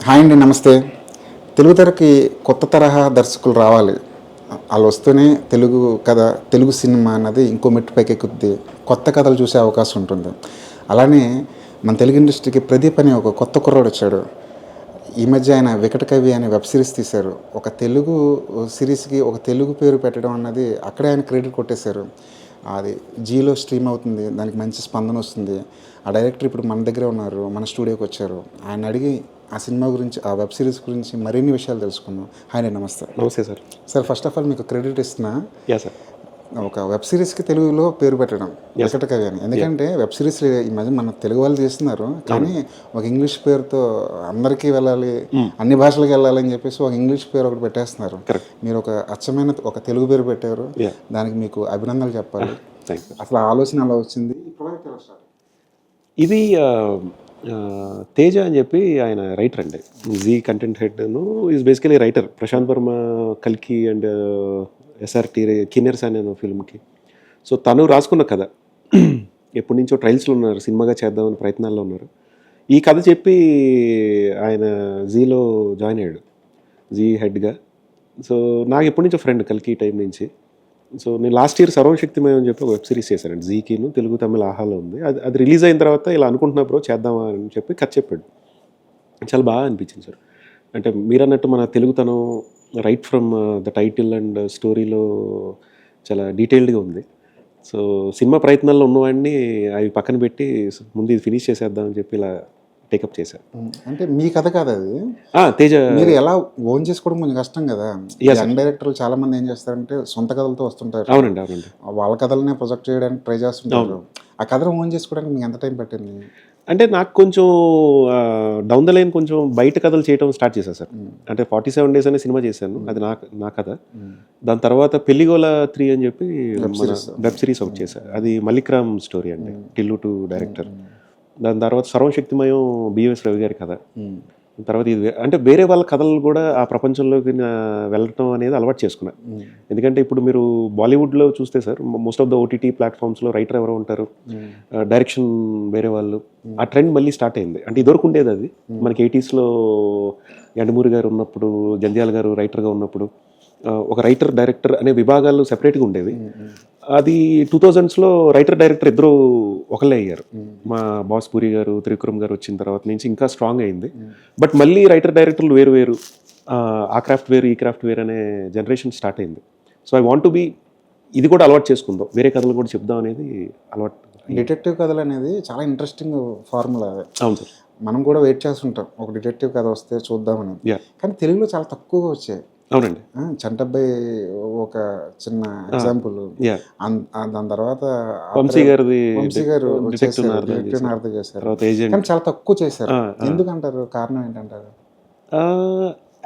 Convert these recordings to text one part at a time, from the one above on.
Hi అండి, నమస్తే. తెలుగు తెరకి కొత్త తరహా దర్శకులు రావాలి. వాళ్ళు వస్తేనే తెలుగు కథ, తెలుగు సినిమా అన్నది ఇంకో మెట్టు పైకెక్కుద్ది. కొత్త కథలు చూసే అవకాశం ఉంటుంది. అలానే మన తెలుగు ఇండస్ట్రీకి ప్రదీప్ అనే ఒక కొత్త కుర్రాడు వచ్చాడు. ఈ మధ్య ఆయన వికట కవి అనే వెబ్ సిరీస్ తీశారు. ఒక తెలుగు సిరీస్కి ఒక తెలుగు పేరు పెట్టడం అన్నది అక్కడే ఆయన క్రెడిట్ కొట్టేశారు. అది జీలో స్ట్రీమ్ అవుతుంది, దానికి మంచి స్పందన వస్తుంది. ఆ డైరెక్టర్ ఇప్పుడు మన దగ్గరే ఉన్నారు, మన స్టూడియోకి వచ్చారు. ఆయన అడిగి ఆ సినిమా గురించి, ఆ వెబ్ సిరీస్ గురించి మరిన్ని విషయాలు తెలుసుకుందాం. హాయ్ అండి, నమస్తే. నమస్తే sir. Sir, first of all మీకు క్రెడిట్ ఇస్తున్నా. Yeah sir. ఒక వెబ్ సిరీస్కి తెలుగులో పేరు పెట్టడం వికట కవి అని. ఎందుకంటే వెబ్ సిరీస్ ఈ మధ్య మన తెలుగు వాళ్ళు చేస్తున్నారు, కానీ ఒక ఇంగ్లీష్ పేరుతో అందరికీ వెళ్ళాలి, అన్ని భాషలకు వెళ్ళాలి అని చెప్పేసి ఒక ఇంగ్లీష్ పేరు ఒకటి పెట్టేస్తున్నారు. మీరు ఒక అచ్చమైన ఒక తెలుగు పేరు పెట్టారు, దానికి మీకు అభినందనలు చెప్పాలి. అసలు ఆలోచన అలా వచ్చింది, ఇది తేజ అని చెప్పి ఆయన రైటర్ అండి. జీ కంటెంట్ హెడ్ను is basically writer. Prashanth Varma కల్కి అండ్ ఎస్ఆర్టీ కిన్నెర్స్ అనే ఫిల్మ్కి. సో తను రాసుకున్న కథ. ఎప్పటి నుంచో ట్రయల్స్లో ఉన్నారు, సినిమాగా చేద్దామని ప్రయత్నాల్లో ఉన్నారు. ఈ కథ చెప్పి ఆయన జీలో జాయిన్ అయ్యాడు, జీ హెడ్గా. సో నాకు ఎప్పటి నుంచో ఫ్రెండ్ కల్కి టైం నుంచి. సో నేను లాస్ట్ ఇయర్ సర్వశక్తిమయం అని చెప్పి ఒక వెబ్ సిరీస్ చేశానండి. జీకిను తెలుగు తమిళ ఆహాలో ఉంది. అది రిలీజ్ అయిన తర్వాత ఇలా అనుకుంటున్నా బ్రో చేద్దామా అని చెప్పి కథ చెప్పాడు. చాలా బాగా అనిపించింది సార్. అంటే మీరు అన్నట్టు మన తెలుగుతనం right from the title and స్టోరీలో చాలా డీటెయిల్డ్గా ఉంది. సో సినిమా ప్రయత్నాల్లో ఉన్నవాడిని అవి పక్కన పెట్టి ముందు ఇది ఫినిష్ చేసేద్దామని చెప్పి ఇలా టేకప్ చేశారు. అంటే మీ కథ కాదు అది, తేజ. మీరు ఎలా ఓన్ చేసుకోవడం కొంచెం కష్టం కదా. యంగ్ డైరెక్టర్లు చాలా మంది ఏం చేస్తారంటే సొంత కథలతో వస్తుంటారు. అవునండి, అవునండి. వాళ్ళ కథలనే ప్రొజెక్ట్ చేయడానికి ట్రై చేస్తుంటారు. ఆ కథను ఓన్ చేసుకోవడానికి మీకు ఎంత టైం పట్టింది? అంటే నాకు కొంచెం డౌన్ ద లైన్ కొంచెం బయట కథలు చేయడం స్టార్ట్ చేశాను సార్. అంటే 47 Days అనే సినిమా చేశాను, అది నా కథ. దాని తర్వాత పెళ్లిగోల 3 అని చెప్పి వెబ్ సిరీస్ ఒకటి చేశాను. అది మల్లిక్రామ్ స్టోరీ అండి, టిల్లు టు డైరెక్టర్. దాని తర్వాత సర్వశక్తిమయం బిఎస్ రవి గారి కథ. తర్వాత ఇది అంటే వేరే వాళ్ళ కథలు కూడా ఆ ప్రపంచంలోకి వెళ్ళటం అనేది అలవాటు చేసుకున్నాను. ఎందుకంటే ఇప్పుడు మీరు బాలీవుడ్లో చూస్తే sir, most of the OTT ప్లాట్ఫామ్స్లో రైటర్ ఎవరో ఉంటారు, డైరెక్షన్ వేరే వాళ్ళు. ఆ ట్రెండ్ మళ్ళీ స్టార్ట్ అయింది. అంటే ఇదివరకు ఉండేది అది మనకి 80sలో యండమూరి గారు ఉన్నప్పుడు, జంధ్యాల గారు రైటర్గా ఉన్నప్పుడు ఒక రైటర్ డైరెక్టర్ అనే విభాగాలు సెపరేట్గా ఉండేవి. అది 2000sలో రైటర్ డైరెక్టర్ ఇద్దరు ఒకళ్ళే అయ్యారు. మా బాస్ పూరి గారు, త్రివిక్రమ్ గారు వచ్చిన తర్వాత నుంచి ఇంకా స్ట్రాంగ్ అయింది. బట్ మళ్ళీ రైటర్ డైరెక్టర్లు వేరు వేరు, ఆ క్రాఫ్ట్ వేరు, ఈ క్రాఫ్ట్ వేరు అనే జనరేషన్ స్టార్ట్ అయింది. So I want to be, ఇది కూడా అలవాటు చేసుకుందాం, వేరే కథలు కూడా చెప్దాం అనేది అలవాటు. డిటెక్టివ్ కథలు అనేది చాలా ఇంట్రెస్టింగ్ ఫార్ములా. అవును సార్. మనం కూడా వెయిట్ చేస్తుంటాం ఒక డిటెక్టివ్ కథ వస్తే చూద్దామని. కానీ తెలుగులో చాలా తక్కువగా వచ్చాయి. అవునండి. చంటబ్బాయి ఒక చిన్న ఎగ్జాంపుల్. దాని తర్వాత వంశీ గారు చేశారు, కానీ చాలా తక్కువ చేశారు. ఎందుకంటారు? కారణం ఏంటంటారు?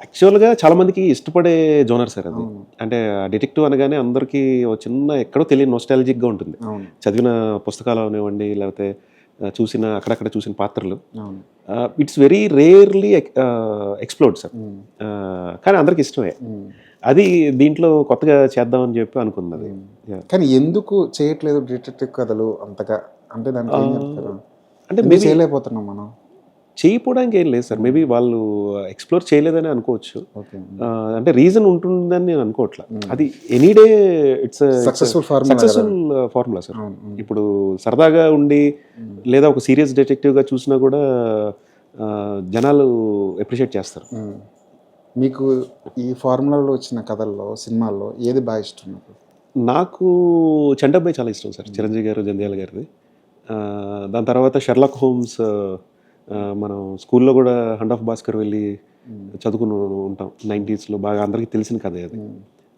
యాక్చువల్గా చాలా మందికి ఇష్టపడే జోనర్ సార్ అది. అంటే డిటెక్టివ్ అనగానే అందరికీ చిన్న ఎక్కడో తెలియని నోస్టాలజిక్గా ఉంటుంది. చదివిన పుస్తకాలు అవనివ్వండి, లేకపోతే అక్కడక్కడ చూసిన పాత్రలు. It's very rarely explored sir. కానీ అందరికి ఇష్టమే. అది దీంట్లో కొత్తగా చేద్దామని చెప్పి అనుకున్నది. కానీ ఎందుకు చేయట్లేదు డిటెక్టివ్ కథలు అంతగా? అంటే దానికి ఏం చెప్తారు? అంటే మీరు చేయలేకపోతున్నాం మనం. చేయకపోవడానికి ఏం లేదు సార్. మేబీ వాళ్ళు ఎక్స్ప్లోర్ చేయలేదని అనుకోవచ్చు. అంటే రీజన్ ఉంటుందని నేను అనుకోవట్లా. అది any day it's successful formula sir. ఇప్పుడు సరదాగా ఉండి లేదా ఒక సీరియస్ డిటెక్టివ్గా చూసినా కూడా జనాలు అప్రిషియేట్ చేస్తారు. మీకు ఈ ఫార్ములాలో వచ్చిన కథల్లో, సినిమాల్లో ఏది బాగా ఇష్టం? నాకు చంటబ్బాయి చాలా ఇష్టం సార్, చిరంజీవి గారు, జంధ్యాల గారిది. దాని తర్వాత షెర్లాక్ హోమ్స్, మనం స్కూల్లో కూడా హండ్ ఆఫ్ భాస్కర్ వెళ్ళి చదువుకుని ఉంటాం 90sలో, బాగా అందరికీ తెలిసిన కథ అది.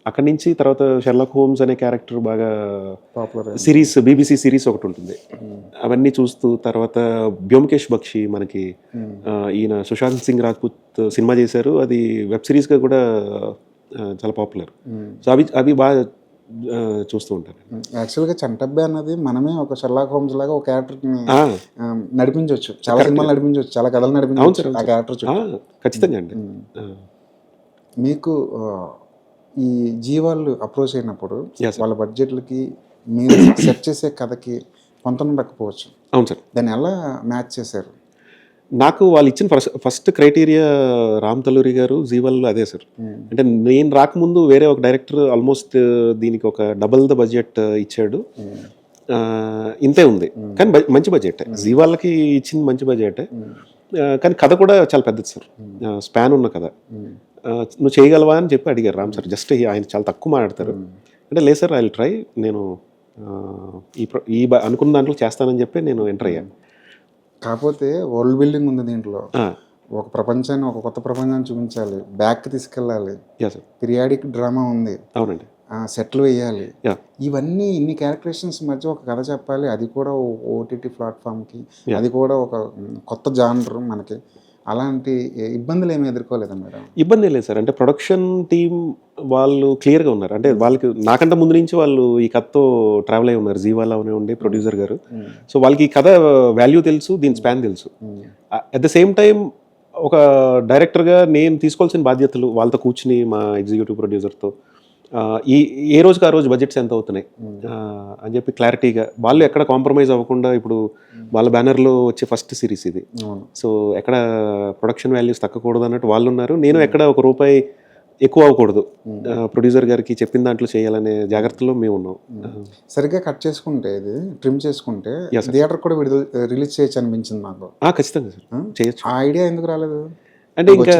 అక్కడి నుంచి తర్వాత షెర్లాక్ హోమ్స్ అనే క్యారెక్టర్ బాగా పాపులర్ సిరీస్, బీబీసీ సిరీస్ ఒకటి ఉంటుంది, అవన్నీ చూస్తూ తర్వాత బ్యోమకేష్ బక్షి మనకి ఈయన సుశాంత్ సింగ్ రాజ్పూత్ సినిమా చేశారు, అది వెబ్ సిరీస్గా కూడా చాలా పాపులర్. సో అవి బాగా చూస్తూ ఉంటాను. యాక్చువల్గా చంటబ్బాయి అన్నది మనమే ఒక షెర్లాక్ హోమ్స్ లాగా ఒక క్యారెక్టర్ని నడిపించవచ్చు, చాలా సినిమాలు నడిపించవచ్చు, చాలా కథలు నడిపించవచ్చు ఆ క్యారెక్టర్. ఖచ్చితంగా అండి. మీకు ఈ జీవాలు అప్రోచ్ అయినప్పుడు వాళ్ళ బడ్జెట్లకి మీరు సెట్ చేసే కథకి కొంత ఉండకపోవచ్చు. అవును సార్. దాన్ని ఎలా మ్యాచ్ చేశారు? నాకు వాళ్ళు ఇచ్చిన ఫస్ట్ క్రైటీరియా రామ్ తలూరి గారు జీవల్లో అదే సార్. అంటే నేను రాకముందు వేరే ఒక డైరెక్టర్ ఆల్మోస్ట్ దీనికి ఒక డబల్ ద బడ్జెట్ ఇచ్చాడు, ఇంతే ఉంది కానీ మంచి బడ్జెట్. జీవాళ్ళకి ఇచ్చింది మంచి బడ్జెట్, కానీ కథ కూడా చాలా పెద్దది సార్, స్పాన్ ఉన్న కథ. నువ్వు చేయగలవా అని చెప్పి అడిగారు రామ్ సార్. జస్ట్ ఆయన చాలా తక్కువ మాట్లాడతారు. అంటే లేదు సార్, ఐ విల్ ట్రై, నేను అనుకున్న దాంట్లో చేస్తానని చెప్పి నేను ఎంటర్ అయ్యాను. కాకపోతే వరల్డ్ బిల్డింగ్ ఉంది దీంట్లో, ఒక ప్రపంచాన్ని, ఒక కొత్త ప్రపంచాన్ని చూపించాలి, బ్యాక్ తీసుకెళ్ళాలి, పీరియాడిక్ డ్రామా ఉంది, అవునండి, సెట్లు వేయాలి, ఇవన్నీ ఇన్ని క్యాలిక్యులేషన్స్ మధ్య ఒక కథ చెప్పాలి, అది కూడా ఓటీటీ ప్లాట్ఫామ్కి, అది కూడా ఒక కొత్త జానర్ మనకి. అలాంటి ఇబ్బందులు ఏమి ఎదుర్కోలేదా మేడం? ఇబ్బంది లేదు సార్. అంటే ప్రొడక్షన్ టీం వాళ్ళు క్లియర్గా ఉన్నారు. అంటే వాళ్ళకి నాకంటే ముందు నుంచి వాళ్ళు ఈ కథతో ట్రావెల్ అయి ఉన్నారు. జీవాలా ఉండే ప్రొడ్యూసర్ గారు. సో వాళ్ళకి ఈ కథ వాల్యూ తెలుసు, దీని స్పాన్ తెలుసు. అట్ ద సేమ్ టైం ఒక డైరెక్టర్గా నేను తీసుకోవాల్సిన బాధ్యతలు వాళ్ళతో కూర్చుని మా ఎగ్జిక్యూటివ్ ప్రొడ్యూసర్తో ఏ రోజుకి ఆ రోజు బడ్జెట్స్ ఎంత అవుతున్నాయి అని చెప్పి క్లారిటీగా, వాళ్ళు ఎక్కడ కాంప్రమైజ్ అవ్వకుండా, ఇప్పుడు వాళ్ళ బ్యానర్లో వచ్చే ఫస్ట్ సిరీస్ ఇది, సో ఎక్కడ ప్రొడక్షన్ వాల్యూస్ తగ్గకూడదు అన్నట్టు వాళ్ళు ఉన్నారు. నేను ఎక్కడ ఒక రూపాయి ఎక్కువ అవ్వకూడదు, ప్రొడ్యూసర్ గారికి చెప్పిన దాంట్లో చేయాలనే జాగ్రత్తలో మేము ఉన్నాం. సరిగ్గా కట్ చేసుకుంటే, ఇది ట్రిమ్ చేసుకుంటే థియేటర్ కూడా రిలీజ్ చేయొచ్చు అనిపించింది నాకు. ఖచ్చితంగా సార్, చేయొచ్చు. ఆ ఐడియా ఎందుకు రాలేదు? అంటే ఇంకా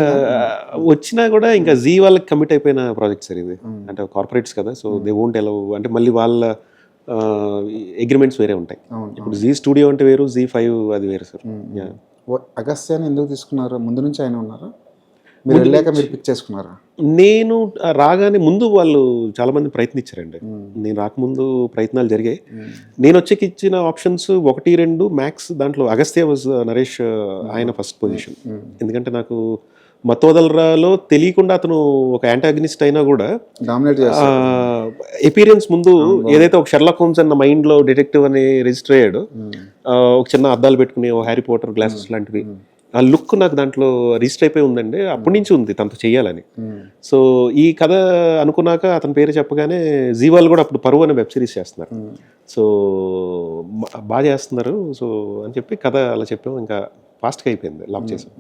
వచ్చినా కూడా ఇంకా జీ వాళ్ళకి కమిట్ అయిపోయిన ప్రాజెక్ట్ సార్ ఇది. అంటే కార్పొరేట్స్ కదా, సో దే వోంట్ అలౌ, అంటే మళ్ళీ వాళ్ళ అగ్రిమెంట్స్ వేరే ఉంటాయి. ఇప్పుడు జీ స్టూడియో అంటే వేరు, జీ5 అది వేరు సార్. అగస్త్యాన్ని ఎందుకు తీసుకున్నారు? ముందు నుంచి ఆయన ఉన్నారా, మీరు వెళ్ళాక మీరు పిక్ చేసుకున్నారా? నేను రాగానే ముందు వాళ్ళు చాలా మంది ప్రయత్నించారండి. నేను రాకముందు ప్రయత్నాలు జరిగాయి. నేను వచ్చేకి ఇచ్చిన ఆప్షన్స్ 1, 2 మ్యాక్స్. దాంట్లో అగస్త్య వాజ్ నరేష్, ఆయన ఫస్ట్ పొజిషన్. ఎందుకంటే నాకు మత్తోదలరాలో తెలియకుండా అతను ఒక యాంటాగనిస్ట్ అయినా కూడా ఎపీరియన్స్ ముందు ఏదైతే ఒక షెర్లాక్ హోమ్స్ అన్న మైండ్లో డిటెక్టివ్ అని రిజిస్టర్ అయ్యాడు, ఒక చిన్న అద్దాలు పెట్టుకుని, ఓ హ్యారీ పోటర్ గ్లాసెస్ లాంటివి, ఆ లుక్ నాకు దాంట్లో రిజిస్టర్ అయిపోయి ఉందండి. అప్పటి నుంచి ఉంది తనతో చెయ్యాలని. సో ఈ కథ అనుకున్నాక అతని పేరు చెప్పగానే జీవాలు కూడా అప్పుడు పరువు అనే వెబ్ సిరీస్ చేస్తున్నారు, సో బాగా చేస్తున్నారు, సో అని చెప్పి కథ అలా చెప్పాము. ఇంకా ఫాస్ట్గా అయిపోయింది, లాక్ చేసాం.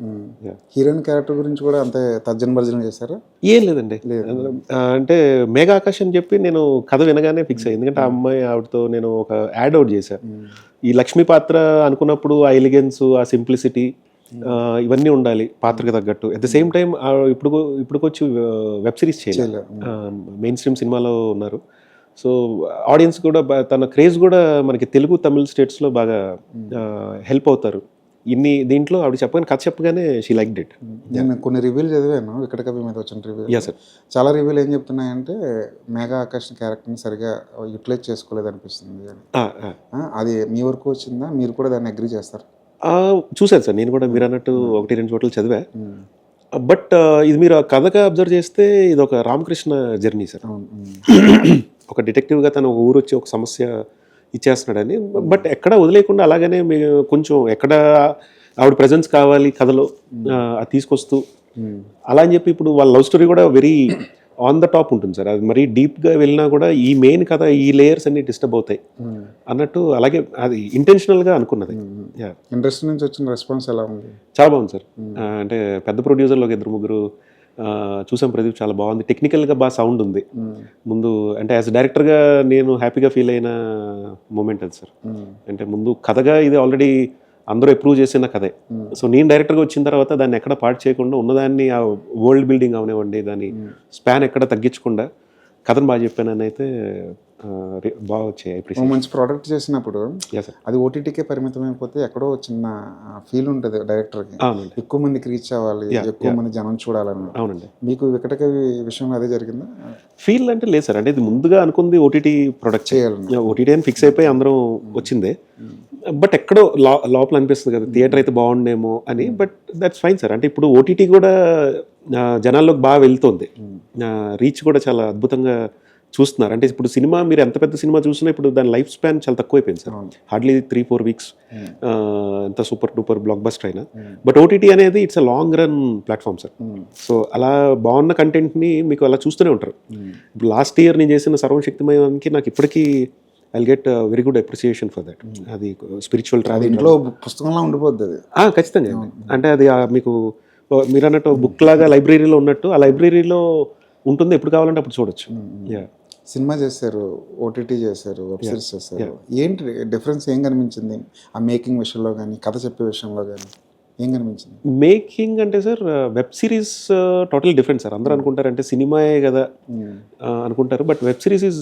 హీరోయిన్ క్యారెక్టర్ గురించి కూడా అంతే తర్జన భర్జన చేశారా? ఏం లేదండి, అంటే మేఘా ఆకాష్ అని చెప్పి నేను కథ వినగానే ఫిక్స్ అయ్యి, ఎందుకంటే ఆ అమ్మాయి, ఆవిడతో నేను ఒక యాడ్ అవుట్ చేశాను. ఈ లక్ష్మీ పాత్ర అనుకున్నప్పుడు ఆ ఎలిగెన్స్, ఆ సింప్లిసిటీ, ఇవన్నీ ఉండాలి పాత్రకు తగ్గట్టు. అట్ ద సేమ్ టైం ఇప్పుడుకొచ్చి వెబ్ సిరీస్ చేయాలి, మెయిన్ స్ట్రీమ్ సినిమాలో ఉన్నారు. సో ఆడియన్స్ కూడా తన క్రేజ్ కూడా మనకి తెలుగు, తమిళ స్టేట్స్లో బాగా హెల్ప్ అవుతారు. దీంట్లో ఆవిడ చెప్పగానే, కథ చెప్పగానే షీ లైక్డ్ ఇట్. నేను కొన్ని రివ్యూలు చదివాను, వికటకవి మీద వచ్చిన రివ్యూ. సార్, చాలా రివ్యూలు ఏం చెప్తున్నాయంటే మేఘా ఆకాష్ క్యారెక్టర్ని సరిగా యూటిలైజ్ చేసుకోలేదు అనిపిస్తుంది. అది మీ వరకు వచ్చిందా? మీరు కూడా దాన్ని అగ్రీ చేస్తారు? చూశాను సార్, నేను కూడా మీరు అన్నట్టు 1-2 చోట్ల చదివా. బట్ ఇది మీరు కథగా అబ్జర్వ్ చేస్తే ఇది ఒక రామకృష్ణ జర్నీ సార్. ఒక డిటెక్టివ్గా తను ఒక ఊరు వచ్చి ఒక సమస్య ఇచ్చేస్తున్నాడని, బట్ ఎక్కడ వదిలేకుండా అలాగనే కొంచెం ఎక్కడ ఆవిడ ప్రెజెన్స్ కావాలి కథలో, అది తీసుకొస్తూ అలా అని చెప్పి, ఇప్పుడు వాళ్ళ లవ్ స్టోరీ కూడా వెరీ ఆన్ ద టాప్ ఉంటుంది సార్. అది మరీ డీప్గా వెళ్ళినా కూడా ఈ మెయిన్ కథ, ఈ లేయర్స్ అన్ని డిస్టర్బ్ అవుతాయి అన్నట్టు, అలాగే అది ఇంటెన్షనల్గా అనుకున్నది. ఇండస్ట్రీ నుంచి వచ్చిన రెస్పాన్స్ ఎలా ఉంది? చాలా బాగుంది సార్. అంటే పెద్ద ప్రొడ్యూసర్లు ఒక 2-3 చూసాం. ప్రదీప్ చాలా బాగుంది, టెక్నికల్గా బాగా సౌండ్ ఉంది. ముందు అంటే యాజ్ డైరెక్టర్గా నేను హ్యాపీగా ఫీల్ అయిన మూమెంట్ అది సార్. అంటే ముందు కథగా ఇది ఆల్రెడీ అందరూ అప్రూవ్ చేసిన కథే. సో నేను డైరెక్టర్గా వచ్చిన తర్వాత దాన్ని ఎక్కడ పార్ట్ చేయకుండా ఉన్నదాన్ని, ఆ వరల్డ్ బిల్డింగ్ అవనివ్వండి, దాని స్పాన్ ఎక్కడ తగ్గించకుండా కథను బాగా చెప్పానని అయితే బాగా వచ్చాయి. మంచి ప్రోడక్ట్ చేసినప్పుడు అది ఓటీటీకే పరిమితం అయిపోతే ఎక్కడో చిన్న ఫీల్ ఉంటుంది డైరెక్టర్కి, ఎక్కువ మందికి రీచ్ అవ్వాలి, ఎక్కువ మంది జనం చూడాలని. అవునండి, మీకు వికటకవి విషయంలో అదే జరిగిందా? ఫీల్ అంటే లేదు సార్, అంటే ఇది ముందుగా అనుకుంది ఓటీటీ ప్రొడక్ట్ చేయాలి, ఓటీటీ అని ఫిక్స్ అయిపోయి అందరం వచ్చిందే. బట్ ఎక్కడో లోపల అనిపిస్తుంది కదా, థియేటర్ అయితే బాగుండేమో అని. But that's fine sir. అంటే ఇప్పుడు ఓటీటీ కూడా జనాల్లోకి బాగా వెళ్తుంది, రీచ్ కూడా చాలా అద్భుతంగా చూస్తున్నారు. అంటే ఇప్పుడు సినిమా, మీరు ఎంత పెద్ద సినిమా చూసినా ఇప్పుడు దాని లైఫ్ స్పాన్ చాలా తక్కువైపోయింది సార్. హార్డ్లీ 3-4 వీక్స్, ఎంత సూపర్ డూపర్ బ్లాక్ బస్టర్ అయినా. బట్ ఓటీటీ అనేది it's a long run platform sir. So అలా బాగున్న కంటెంట్ని మీకు అలా చూస్తూనే ఉంటారు. ఇప్పుడు లాస్ట్ ఇయర్ నేను చేసిన సర్వశక్తిమయానికి నాకు ఇప్పటికీ I get very good appreciation for that. అది స్పిరిచువల్ అది ట్రావెల్ ఇంట్లో పుస్తకంలా ఉండిపోద్ది అది. ఖచ్చితంగా అండి. అంటే అది మీకు మీరు అన్నట్టు బుక్ లాగా లైబ్రరీలో ఉన్నట్టు ఆ లైబ్రరీలో ఉంటుంది, ఎప్పుడు కావాలంటే అప్పుడు చూడొచ్చు. యా సినిమా చేశారు, ఓటీటీ చేశారు, వెబ్ సిరీస్ చేశారు. ఏంటి డిఫరెన్స్ ఏం కనిపించింది ఆ మేకింగ్ విషయంలో కానీ, కథ చెప్పే విషయంలో కానీ ఏం కనిపించింది? మేకింగ్ అంటే sir web series total different sir. అందరూ అనుకుంటారు అంటే సినిమాయే కదా అనుకుంటారు, బట్ వెబ్ సిరీస్ ఈజ్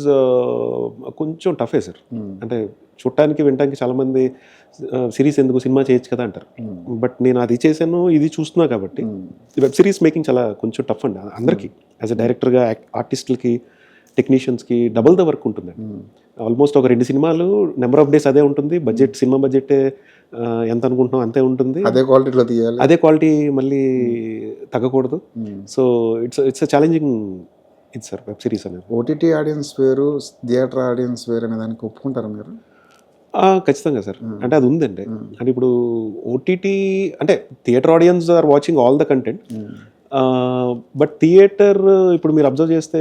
కొంచెం టఫే సార్. అంటే చూడటానికి వినటానికి చాలామంది సిరీస్ ఎందుకు, సినిమా చేయొచ్చు కదా అంటారు. బట్ నేను అది చేశాను, ఇది చూస్తున్నా కాబట్టి వెబ్ సిరీస్ మేకింగ్ చాలా కొంచెం టఫ్ అండి అందరికీ. యాజ్ అ డైరెక్టర్గా ఆర్టిస్టులకి, టెక్నీషియన్స్కి డబుల్ ద వర్క్ ఉంటుందండి. ఆల్మోస్ట్ ఒక 2 సినిమాలు నెంబర్ ఆఫ్ డేస్ అదే ఉంటుంది, బడ్జెట్ సినిమా బడ్జెట్ ఎంత అనుకుంటున్నాం అంతే ఉంటుంది, అదే క్వాలిటీలో తీయాలి, అదే క్వాలిటీ మళ్ళీ తగ్గకూడదు. సో ఇట్స్ ఛాలెంజింగ్ ఇది సార్ వెబ్ సిరీస్ అనేది. ఓటీటీ ఆడియన్స్ వేరు, థియేటర్ ఆడియన్స్ వేరు అనే దానికి ఒప్పుకుంటారా మీరు? ఖచ్చితంగా సార్. అంటే అది ఉందండి. అంటే ఇప్పుడు ఓటీటీ అంటే theatre audience are watching all the content, but theatre ఇప్పుడు మీరు అబ్జర్వ్ చేస్తే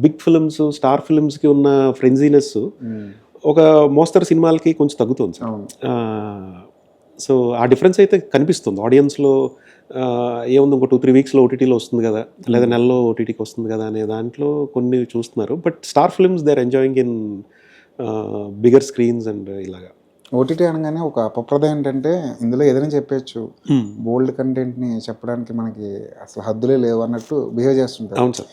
బిగ్ ఫిల్మ్స్, స్టార్ ఫిల్మ్స్కి ఉన్న ఫ్రెంజీనెస్ ఒక మోస్తరు సినిమాలకి కొంచెం తగ్గుతుంది సార్. సో ఆ డిఫరెన్స్ అయితే కనిపిస్తుంది ఆడియన్స్లో. ఏముంది, ఇంకో 2-3 వీక్స్లో ఓటీటీలో వస్తుంది కదా, లేదా నెలలో ఓటీటీకి వస్తుంది కదా అనే దాంట్లో కొన్ని చూస్తున్నారు. But star films they are enjoying in bigger screens and ఇలాగా. ఓటీటీ అనగానే ఒక అపప్రద ఏంటంటే ఇందులో ఏదైనా చెప్పచ్చు, బోల్డ్ కంటెంట్ని చెప్పడానికి మనకి అసలు హద్దులే లేవు అన్నట్టు బిహేవ్ చేస్తుంటారు. అవును సార్.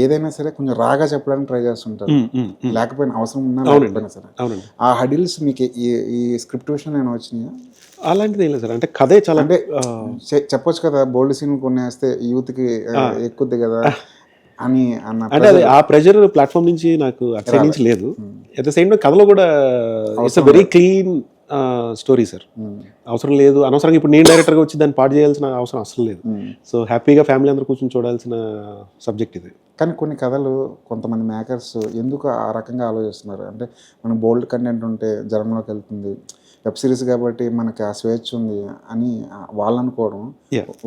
ఏదైనా సరే కొంచెం రాగా చెప్పడానికి ట్రై చేస్తుంటారు, లేకపోయినా అవసరం ఉన్నా లేకపోయినా సరే. అవునండి. ఆ హడిల్స్ మీకు ఈ స్క్రిప్ట్ విషయంలో ఏమైనా వచ్చినాయా? అలాంటిది ఏం లేదు సార్. అంటే కథే చాలా అంటే చెప్పొచ్చు కదా, బోల్డ్ సీన్ కొన్ని వేస్తే యూత్కి ఎక్కుద్ది కదా అని అన్న. అంటే అది ఆ ప్రెషర్ ప్లాట్ఫామ్ నుంచి నాకు అటు నుంచి లేదు. అట్ ద సేమ్ టైం కథలో కూడా it's very clean story sir. అవసరం లేదు అనవసరంగా ఇప్పుడు నేను డైరెక్టర్గా వచ్చి దాన్ని పాడు చేయాల్సిన అవసరం అసలు లేదు. సో హ్యాపీగా ఫ్యామిలీ అందరూ కూర్చొని చూడాల్సిన సబ్జెక్ట్ ఇది. కానీ కొన్ని కథలు కొంతమంది మేకర్స్ ఎందుకు ఆ రకంగా ఆలోచిస్తున్నారు అంటే, మనకు బోల్డ్ కంటెంట్ ఉంటే జనంలోకి వెళ్తుంది, వెబ్ సిరీస్ కాబట్టి మనకి ఆ స్వేచ్ఛ ఉంది అని వాళ్ళు అనుకోవడం.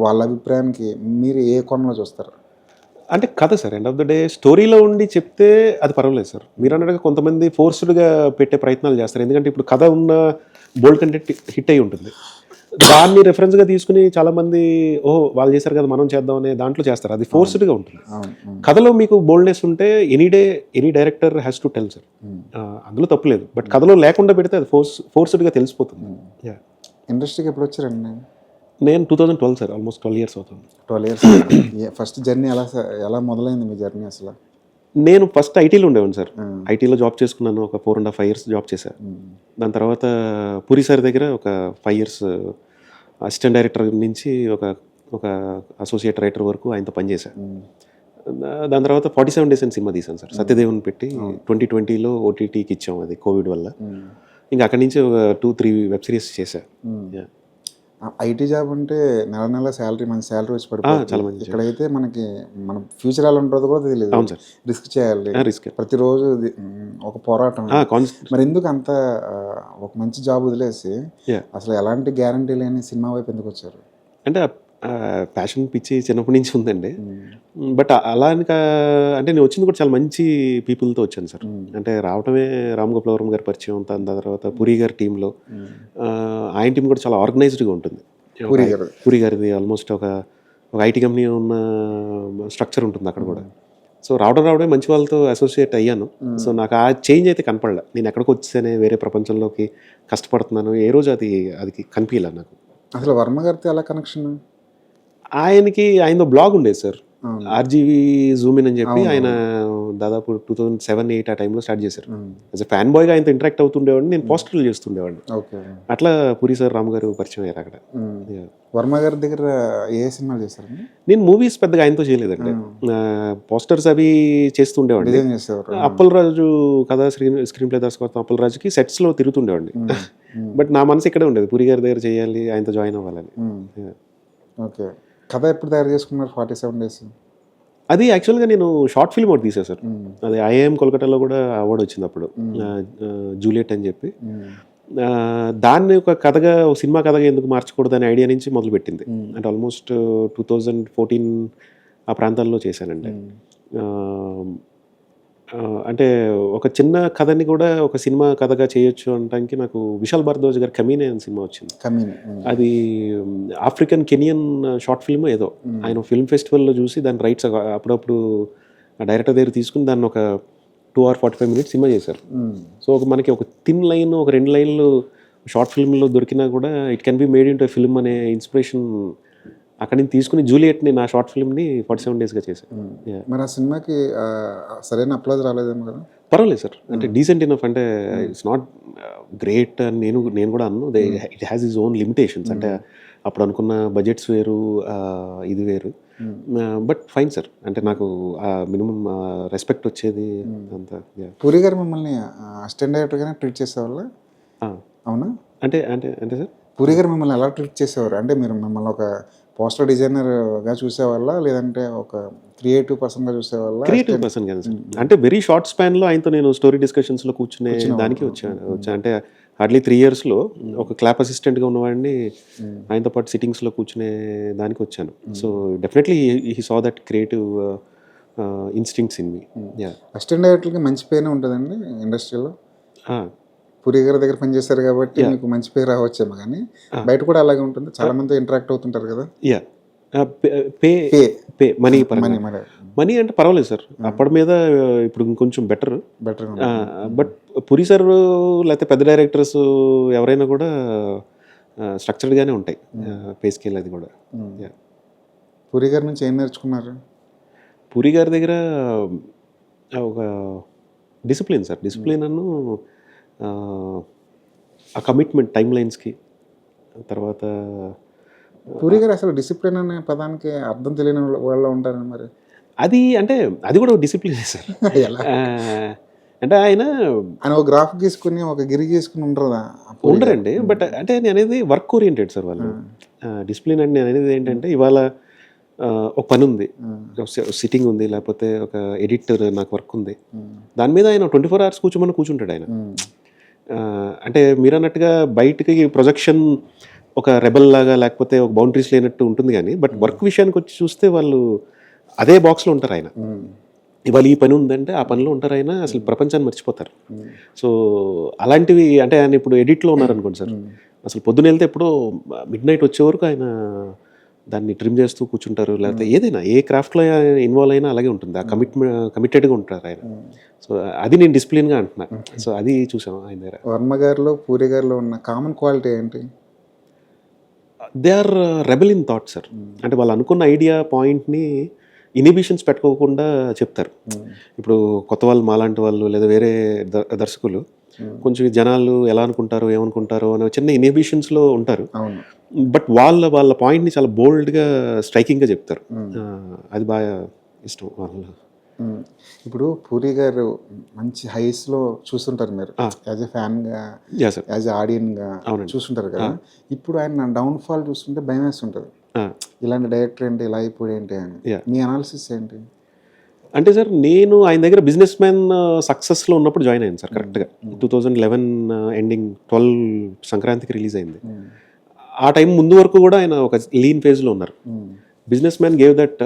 వాళ్ళ అభిప్రాయానికి మీరు ఏ కోణంలో చూస్తారు? అంటే కథ sir, end of the day స్టోరీలో ఉండి చెప్తే అది పర్వాలేదు సార్. మీరు అన్నట్టుగా కొంతమంది ఫోర్స్డ్గా పెట్టే ప్రయత్నాలు చేస్తారు. ఎందుకంటే ఇప్పుడు కథ ఉన్న బోల్డ్ కంటెంట్ హిట్ అయి ఉంటుంది, దాన్ని రెఫరెన్స్గా తీసుకుని చాలామంది ఓహో వాళ్ళు చేశారు కదా మనం చేద్దాం అనే దాంట్లో చేస్తారు. అది ఫోర్స్డ్గా ఉంటుంది. కథలో మీకు బోల్డ్నెస్ ఉంటే any director has to tell sir, అందులో తప్పులేదు. బట్ కథలో లేకుండా పెడితే అది ఫోర్స్డ్గా తెలిసిపోతుంది. ఇండస్ట్రీకి ఎప్పుడు వచ్చారండి? నేను 2012 సార్, ఆల్మోస్ట్ 12 years అవుతుంది. 12 years. ఫస్ట్ జర్నీ ఎలా మొదలైంది మీ జర్నీ అసలు? నేను ఫస్ట్ ఐటీలో ఉండేవాడిని సార్. ఐటీలో జాబ్ చేసుకున్నాను, ఒక 4.5 years జాబ్ చేశాను. దాని తర్వాత పూరి సార్ దగ్గర ఒక 5 years అసిస్టెంట్ డైరెక్టర్ నుంచి ఒక అసోసియేట్ రైటర్ వరకు ఆయనతో పనిచేశాను. దాని తర్వాత 47 days అని సినిమా తీశాను సార్, సత్యదేవుని పెట్టి 2020లో ఓటీటీకి ఇచ్చాము, అది కోవిడ్ వల్ల. ఇంకా అక్కడి నుంచి ఒక 2-3 వెబ్ సిరీస్ చేశాను. ఐటీ జాబ్ అంటే నెల శాలరీ, మంచి శాలరీ వచ్చి పడిపోతుంది. ఇక్కడైతే మనకి మన ఫ్యూచర్ ఎలా ఉంటుందో కూడా తెలియదు. రిస్క్ చేయాలి, ప్రతిరోజు ఒక పోరాటం. మరి ఎందుకు అంత ఒక మంచి జాబ్ వదిలేసి అసలు ఎలాంటి గ్యారంటీ లేని సినిమా వైపు ఎందుకు వచ్చారు? అంటే ప్యాషన్ పిచ్చి చిన్నప్పటి నుంచి ఉందండి. బట్ అలా అంటే నేను వచ్చింది కూడా చాలా మంచి పీపుల్తో వచ్చాను సార్. అంటే రావటమే రామ్ గోపాల్ వర్మ గారి పరిచయం, దాని తర్వాత పూరి గారి టీంలో. ఆయన టీం కూడా చాలా ఆర్గనైజ్డ్గా ఉంటుంది. పూరి గారిది ఆల్మోస్ట్ ఒక ఐటీ కంపెనీ ఉన్న స్ట్రక్చర్ ఉంటుంది అక్కడ కూడా. సో రావడమే మంచి వాళ్ళతో అసోసియేట్ అయ్యాను. సో నాకు ఆ చేంజ్ అయితే కనపడలే. నేను ఎక్కడికి వచ్చేనే వేరే ప్రపంచంలోకి కష్టపడుతున్నాను, ఏ రోజు అది కనిపించలే నాకు. అసలు వర్మ గారితో ఎలా కనెక్షన్? ఆయనదో బ్లాగ్ ఉండేది సార్, ఆర్జీవి జూమ్ ఇన్ అని చెప్పి. ఆయన దాదాపు 2007-8 ఆ టైంలో స్టార్ట్ చేశారు. యాజ్ అ ఫ్యాన్ బాయ్గా ఆయనతో ఇంటరాక్ట్ అవుతుండేవాడిని, నేను పోస్టర్లు చేస్తుండేవాడిని. అట్లా పూరి సార్, రామ్ గారు పరిచయం అయ్యారు అక్కడ. వర్మ గారి దగ్గర ఏ సినిమాలు చేశారు? నేను మూవీస్ పెద్దగా ఆయనతో చేయలేదండి, పోస్టర్స్ అవి చేస్తుండేవాడిని. అప్పల్ రాజు కథ స్క్రీన్ ప్లే దర్శకత్వం అప్పల్ రాజుకి సెట్స్లో తిరుగుతుండేవాడిని. బట్ నా మనసు ఇక్కడే ఉండేది, పూరి గారి దగ్గర చేయాలి, ఆయనతో జాయిన్ అవ్వాలని. ఓకే, కథ ఎప్పుడు తయారు చేసుకున్నారు 47 days? అది యాక్చువల్గా నేను షార్ట్ ఫిల్మ్ ఒకటి తీసాను సార్. అది ఐఐఎం కోల్కతాలో కూడా అవార్డు వచ్చింది అప్పుడు, జూలియట్ అని చెప్పి. దాన్ని ఒక కథగా, ఒక సినిమా కథగా ఎందుకు మార్చకూడదు అనే ఐడియా నుంచి మొదలుపెట్టింది. అంటే ఆల్మోస్ట్ 2014 ఆ ప్రాంతాల్లో చేశానండి. అంటే ఒక చిన్న కథని కూడా ఒక సినిమా కథగా చేయొచ్చు అనడానికి నాకు విశాల్ భారద్వాజ్ గారి కమీనే అనే సినిమా వచ్చింది. కమీని. అది ఆఫ్రికన్ కెనియన్ షార్ట్ ఫిల్మ్ ఏదో ఆయన ఫిల్మ్ ఫెస్టివల్లో చూసి దాని రైట్స్ అప్పుడప్పుడు ఆ డైరెక్టర్ దగ్గర తీసుకుని దాన్ని ఒక 2 or 45 minutes సినిమా చేశారు. సో మనకి ఒక థిన్ లైన్, ఒక 2 లైన్లు షార్ట్ ఫిల్మ్లో దొరికినా కూడా it can be made into film అనే ఇన్స్పిరేషన్ అక్కడి నుంచి తీసుకుని జూలియట్ని నా షార్ట్ ఫిల్మ్ని 47 daysగా చేశాను. మరి ఆ సినిమాకి సరైన అప్లాజ్ రాలేదేమో కదా? పర్వాలేదు సార్, అంటే డీసెంట్ ఇనఫ్, అంటే ఇట్స్ నాట్ గ్రేట్ అని నేను కూడా అన్ను. It has its own limitations. అంటే అప్పుడు అనుకున్న బడ్జెట్స్ వేరు, ఇది వేరు. బట్ ఫైన్ సార్, అంటే నాకు మినిమం రెస్పెక్ట్ వచ్చేది అంత. పూరి గారు మిమ్మల్ని అసిస్టెంట్ డైరెక్టర్గానే ట్రీట్ చేసేవాళ్ళ? అవునా? అంటే అంటే అంటే సార్, పూరి గారు మిమ్మల్ని ఎలా ట్రీట్ చేసేవారు? అంటే మీరు మిమ్మల్ని ఒక పోస్టర్ డిజైనర్గా చూసేవాళ్ళ, లేదంటే ఒక క్రియేటివ్ పర్సన్గా చూసేవాళ్ళ? క్రియేటివ్ పర్సన్ కదా సార్. అంటే వెరీ షార్ట్ స్పాన్లో ఆయనతో నేను స్టోరీ డిస్కషన్స్లో కూర్చునే దానికి వచ్చాను. అంటే హార్డ్లీ 3 yearsలో ఒక క్లాప్ అసిస్టెంట్గా ఉన్నవాడిని ఆయనతో పాటు సిట్టింగ్స్లో కూర్చునే దానికి వచ్చాను. So definitely he saw that creative instincts in me. Assistant డైరెక్టర్కి మంచి పేరే ఉంటుందండి ఇండస్ట్రీలో. పూరి గారి దగ్గర పనిచేశారు కాబట్టి మీకు మంచి పేరు రావచ్చేమో, కానీ బయట కూడా అలాగే ఉంటుంది. చాలా మంది ఇంటరాక్ట్ అవుతుంటారు కదా. యా, పే మనీ అంటే పర్వాలేదు సార్, అప్పటి మీద ఇప్పుడు ఇంకొంచెం బెటర్. బట్ పురి సార్ లేకపోతే పెద్ద డైరెక్టర్స్ ఎవరైనా కూడా స్ట్రక్చర్డ్గానే ఉంటాయి పే స్కేల్ అది కూడా. పూరి గారి నుంచి ఏం నేర్చుకున్నారు? పూరి గారి దగ్గర ఒక డిసిప్లిన్ సార్, డిసిప్లిన్ అను ఆ కమిట్మెంట్ టైం లైన్స్కి. తర్వాత పూరి గారు అసలు డిసిప్లిన్ అనే పదానికి అర్థం తెలియని వాళ్ళు ఉంటారని మరి అది, అంటే అది కూడా ఒక డిసిప్లినే సార్. అంటే ఆయన ఒక గ్రాఫ్ గీసుకుని ఒక గిరి గీసుకుని ఉండరండి. బట్ అంటే నేను అనేది వర్క్ ఓరియంటెడ్ సార్ వాళ్ళు. డిసిప్లిన్ అంటే నేను అనేది ఏంటంటే ఇవాళ ఒక పని ఉంది, సిట్టింగ్ ఉంది, లేకపోతే ఒక ఎడిటర్ నాకు వర్క్ ఉంది, దాని మీద ఆయన 24 hours కూర్చుంటాడు ఆయన. అంటే మీరు అన్నట్టుగా బయటకి ప్రొజెక్షన్ ఒక రెబల్ లాగా లేకపోతే ఒక బౌండరీస్ లేనట్టు ఉంటుంది, కానీ బట్ వర్క్ విషయానికి వచ్చి చూస్తే వాళ్ళు అదే బాక్స్లో ఉంటారు ఆయన. ఇవాళ ఈ పని ఉందంటే ఆ పనిలో ఉంటారు ఆయన, అసలు ప్రపంచాన్ని మర్చిపోతారు. సో అలాంటివి, అంటే ఆయన ఇప్పుడు ఎడిట్లో ఉన్నారనుకోండి సార్, అసలు పొద్దున వెళ్తే ఎప్పుడో మిడ్ నైట్ వచ్చే వరకు ఆయన దాన్ని ట్రిమ్ చేస్తూ కూర్చుంటారు. లేకపోతే ఏదైనా ఏ క్రాఫ్ట్లో ఇన్వాల్వ్ అయినా అలాగే ఉంటుంది, ఆ కమిటెడ్గా ఉంటారు ఆయన. సో అది నేను డిసిప్లిన్గా అంటున్నా. సో అది చూసాను ఆయన దగ్గర. వర్మ గారిలో పూరి గారిలో ఉన్న కామన్ క్వాలిటీ ఏంటి? They are rebel in thought sir. అంటే వాళ్ళు అనుకున్న ఐడియా పాయింట్ని ఇనిబిషన్స్ పెట్టుకోకుండా చెప్తారు. ఇప్పుడు కొత్త వాళ్ళు, మాలాంటి వాళ్ళు లేదా వేరే దర్శకులు కొంచెం జనాలు ఎలా అనుకుంటారో ఏమనుకుంటారో అనే చిన్న ఇనిబిషన్స్లో ఉంటారు. బట్ వాళ్ళ పాయింట్ని చాలా బోల్డ్గా స్ట్రైకింగ్గా చెప్తారు. అది బాగా ఇష్టం వాళ్ళ. ఇప్పుడు పూరి గారు మంచి హైస్లో చూస్తుంటారు మీరు, యాజ్ ఎ ఫ్యాన్గా, యాజ్ ఎ ఆడియన్గా చూస్తుంటారు కదా. ఇప్పుడు ఆయన డౌన్ఫాల్ చూస్తుంటే భయం వేస్తుంటుంది, ఇలాంటి డైరెక్టర్ ఏంటి, ఇలా ఇప్పుడు ఏంటి అని. మీ అనాలిసిస్ ఏంటి? అంటే సార్, నేను ఆయన దగ్గర బిజినెస్ మ్యాన్ సక్సెస్లో ఉన్నప్పుడు జాయిన్ అయ్యాను సార్. కరెక్ట్గా 2011 ఎండింగ్ 12 సంక్రాంతికి రిలీజ్ అయింది. ఆ టైం ముందు వరకు కూడా ఆయన ఒక లీన్ ఫేజ్లో ఉన్నారు. Business man gave that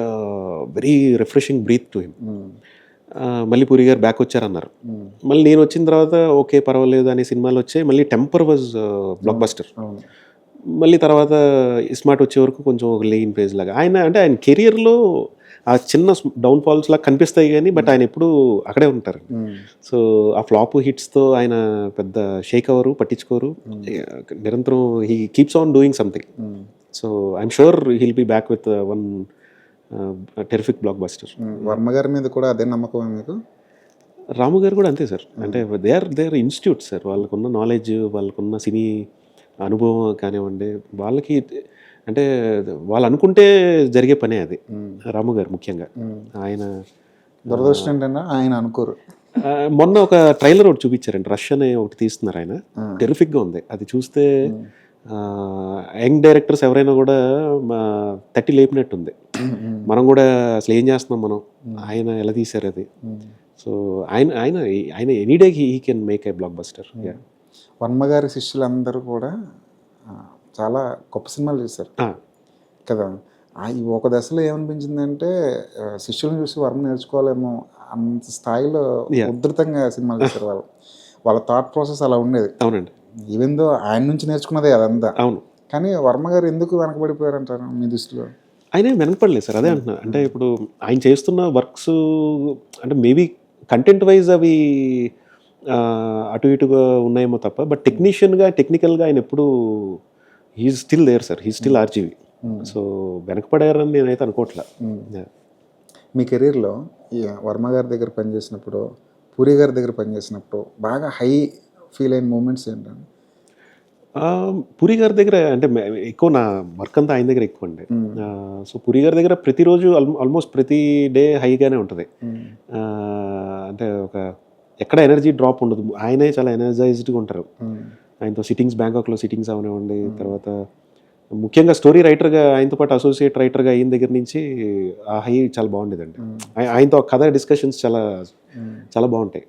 very refreshing breath to him. మళ్ళీ పూరి గారు బ్యాక్ వచ్చారన్నారు. మళ్ళీ నేను వచ్చిన తర్వాత ఓకే పర్వాలేదు అనే సినిమాలు వచ్చాయి. మళ్ళీ టెంపర్ వాజ్ బ్లాక్ బస్టర్. మళ్ళీ తర్వాత స్మార్ట్ వచ్చే వరకు కొంచెం ఒక లీన్ ఫేజ్ లాగా ఆయన, అంటే ఆయన కెరియర్లో ఆ చిన్న డౌన్ఫాల్స్ లాగా కనిపిస్తాయి కానీ బట్ ఆయన ఎప్పుడు అక్కడే ఉంటారు. సో ఆ ఫ్లాప్ హిట్స్తో ఆయన పెద్ద షేక్ అవ్వరు, పట్టించుకోరు, నిరంతరం he keeps on doing something. So I'm sure he'll be back with one terrific blockbuster. Varma గారి మీద కూడా అదే నమ్మకం మీకు? రాము గారు కూడా అంతే సార్. అంటే దే ఆర్ ఇన్స్టిట్యూట్స్ సార్. వాళ్ళకున్న నాలెడ్జ్, వాళ్ళకున్న సినీ అనుభవం కానివ్వండి, వాళ్ళకి అంటే వాళ్ళు అనుకుంటే జరిగే పనే అది. రాము గారు ముఖ్యంగా ఆయన దురదృష్టం ఏంటన్నా ఆయన అనుకోరు. మొన్న ఒక ట్రైలర్ ఒకటి చూపించారండి, రష్ అనే ఒకటి తీస్తున్నారు ఆయన, టెరిఫిక్గా ఉంది. అది చూస్తే యంగ్ డైరెక్టర్స్ ఎవరైనా కూడా తట్టి లేపినట్టుంది. మనం కూడా అసలు ఏం చేస్తున్నాం మనం, ఆయన ఎలా తీశారు అది. సో ఆయన any day he can make a block buster. Varma గారి శిష్యులందరూ కూడా చాలా గొప్ప సినిమాలు చేశారు కదా. ఒక దశలో ఏమనిపించిందంటే శిష్యులను చూసి వర్మ నేర్చుకోవాలేమో అంత స్థాయిలో ఉధృతంగా సినిమాలు చేశారు వాళ్ళు. వాళ్ళ థాట్ ప్రాసెస్ అలా ఉండేది. అవునండి. ఈవెన్ దో ఆయన నుంచి నేర్చుకున్నదే అదంతా. అవును. కానీ వర్మ గారు ఎందుకు వెనకబడిపోయారంటారు మీ దృష్టిలో? ఆయనే వెనకపడలేదు సార్, అదే అంటున్నా. అంటే ఇప్పుడు ఆయన చేస్తున్న వర్క్స్ అంటే మేబీ కంటెంట్ వైజ్ అవి అటు ఇటుగా ఉన్నాయేమో తప్ప, బట్ టెక్నికల్గా ఆయన ఎప్పుడు he is still there sir, he still RGV. So వెనకపడారని నేనైతే అనుకోవట్లే. మీ కెరీర్లో ఈ వర్మ గారి దగ్గర పనిచేసినప్పుడు, పూరి గారి దగ్గర పనిచేసినప్పుడు బాగా హై ఫీల్ అయిన మూమెంట్స్ ఏంటండి? పూరి గారి దగ్గర అంటే ఎక్కువ నా వర్క్ అంతా ఆయన దగ్గర ఎక్కువ అండి. సో పూరి గారి దగ్గర ప్రతిరోజు ఆల్మోస్ట్ ప్రతి డే హైగానే ఉంటుంది. అంటే ఒక ఎక్కడ ఎనర్జీ డ్రాప్ ఉండదు. ఆయనే చాలా ఎనర్జైజ్డ్గా ఉంటారు. ఆయనతో సిట్టింగ్స్, బ్యాంకాక్లో సిట్టింగ్స్ అవనివ్వండి, తర్వాత ముఖ్యంగా స్టోరీ రైటర్గా ఆయనతో పాటు అసోసియేట్ రైటర్గా అయిన దగ్గర నుంచి ఆ హై చాలా బాగుండేదండి. ఆయనతో కథ డిస్కషన్స్ చాలా చాలా బాగుంటాయి.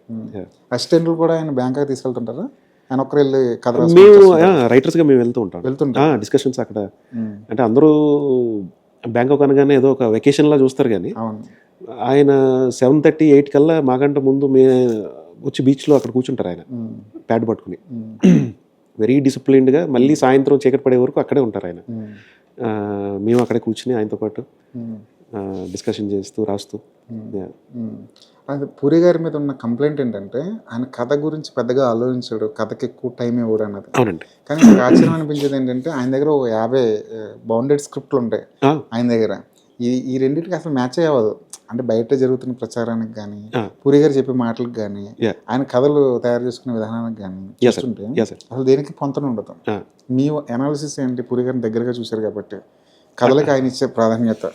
అసిస్టెంట్లు కూడా ఆయన బ్యాంకాక్ తీసుకెళ్తుంటారా? ఆయన ఒక్కరు వెళ్ళి కథ మేము రైటర్స్గా మేము వెళ్తుంటాం వెళ్తుంటాం డిస్కషన్స్ అక్కడ. అంటే అందరూ బ్యాంకాక్ అనగానే ఏదో ఒక వెకేషన్లా చూస్తారు, కానీ ఆయన 7:30, 8 కల్లా మాకంటే ముందు వచ్చి బీచ్లో అక్కడ కూర్చుంటారు ఆయన ప్యాడ్ పట్టుకుని. వెరీ డిసిప్లిన్డ్గా మళ్ళీ సాయంత్రం చీకటి పడే వరకు అక్కడే ఉంటారు ఆయన. మేము అక్కడే కూర్చుని ఆయనతో పాటు డిస్కషన్ చేస్తూ రాస్తూ. అది పూరి గారి మీద ఉన్న కంప్లైంట్ ఏంటంటే ఆయన కథ గురించి పెద్దగా ఆలోచించాడు, కథకి ఎక్కువ టైం ఇవ్వడు అన్నది. అవునండి. కానీ నాకు ఆశ్చర్యం అనిపించేది ఏంటంటే ఆయన దగ్గర 50 బౌండెడ్ స్క్రిప్ట్లు ఉంటాయి ఆయన దగ్గర. ఈ రెండింటికి అసలు మ్యాచ్ అవ్వదు. అంటే బయట జరుగుతున్న ప్రచారానికి కానీ, పూరి గారు చెప్పే మాటలకు కానీ, ఆయన కథలు తయారు చేసుకునే విధానానికి కానీ చూస్తుంటే అసలు దేనికి పొంతన ఉండదు. మీ అనాలిసిస్ ఏంటి? పూరి గారిని దగ్గరగా చూశారు కాబట్టి కథలకి ఆయన ఇచ్చే ప్రాధాన్యత.